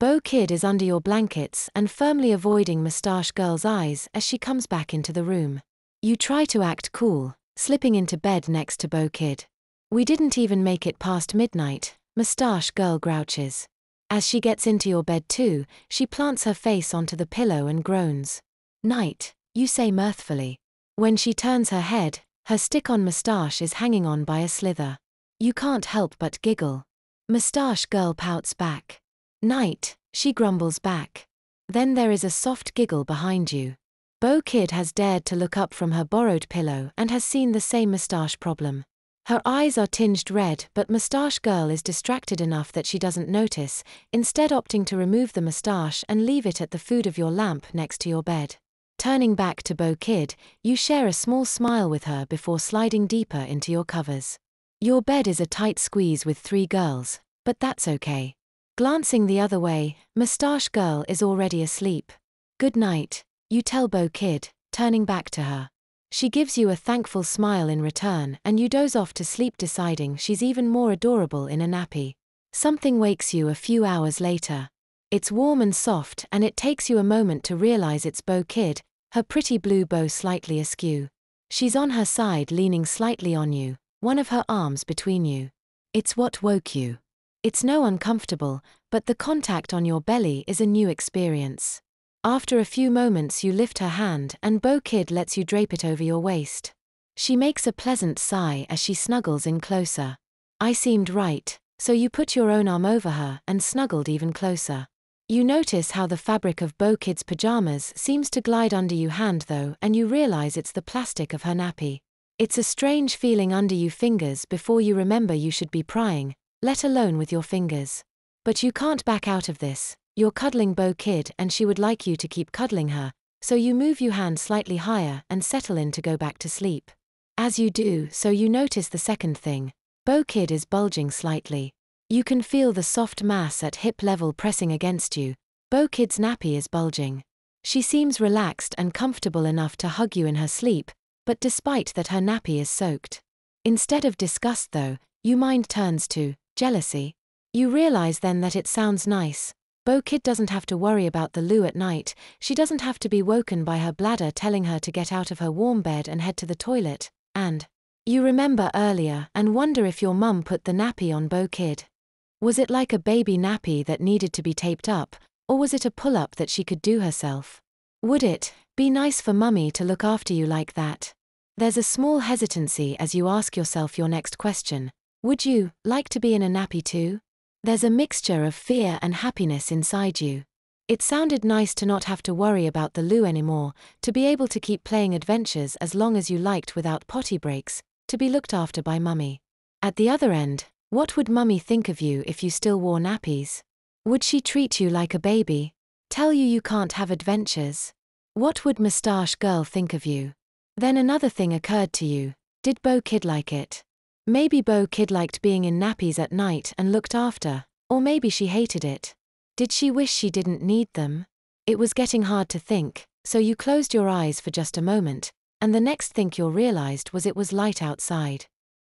Beau Kid is under your blankets and firmly avoiding Moustache Girl's eyes as she comes back into the room. You try to act cool, slipping into bed next to Beau Kid. We didn't even make it past midnight, Moustache Girl grouches. As she gets into your bed too, she plants her face onto the pillow and groans. Night, you say mirthfully. When she turns her head, her stick-on moustache is hanging on by a slither. You can't help but giggle. Moustache Girl pouts back. Night, she grumbles back. Then there is a soft giggle behind you. Beau Kid has dared to look up from her borrowed pillow and has seen the same moustache problem. Her eyes are tinged red, but Moustache Girl is distracted enough that she doesn't notice, instead opting to remove the moustache and leave it at the foot of your lamp next to your bed. Turning back to Beau Kid, you share a small smile with her before sliding deeper into your covers. Your bed is a tight squeeze with 3 girls, but that's okay. Glancing the other way, Moustache Girl is already asleep. Good night, you tell Beau Kid, turning back to her. She gives you a thankful smile in return and you doze off to sleep, deciding she's even more adorable in a nappy. Something wakes you a few hours later. It's warm and soft and it takes you a moment to realize it's Beau Kid, her pretty blue bow slightly askew. She's on her side leaning slightly on you, one of her arms between you. It's what woke you. It's no uncomfortable, but the contact on your belly is a new experience. After a few moments you lift her hand and Beau Kid lets you drape it over your waist. She makes a pleasant sigh as she snuggles in closer. I seemed right, so you put your own arm over her and snuggled even closer. You notice how the fabric of Beau Kid's pajamas seems to glide under you hand though, and you realize it's the plastic of her nappy. It's a strange feeling under you fingers before you remember you should be prying, let alone with your fingers. But you can't back out of this. You're cuddling Beau Kid and she would like you to keep cuddling her, so you move your hand slightly higher and settle in to go back to sleep. As you do so you notice the second thing. Beau Kid is bulging slightly. You can feel the soft mass at hip level pressing against you. Beau Kid's nappy is bulging. She seems relaxed and comfortable enough to hug you in her sleep, but despite that her nappy is soaked. Instead of disgust though, your mind turns to jealousy. You realize then that it sounds nice. Beau Kid doesn't have to worry about the loo at night, she doesn't have to be woken by her bladder telling her to get out of her warm bed and head to the toilet, and you remember earlier and wonder if your mum put the nappy on Beau Kid. Was it like a baby nappy that needed to be taped up, or was it a pull-up that she could do herself? Would it be nice for mummy to look after you like that? There's a small hesitancy as you ask yourself your next question. Would you like to be in a nappy too? There's a mixture of fear and happiness inside you. It sounded nice to not have to worry about the loo anymore, to be able to keep playing adventures as long as you liked without potty breaks, to be looked after by mummy. At the other end, what would mummy think of you if you still wore nappies? Would she treat you like a baby? Tell you you can't have adventures? What would Moustache Girl think of you? Then another thing occurred to you. Did Beau Kid like it? Maybe Beau Kid liked being in nappies at night and looked after, or maybe she hated it. Did she wish she didn't need them? It was getting hard to think, so you closed your eyes for just a moment, and the next thing you realized was it was light outside.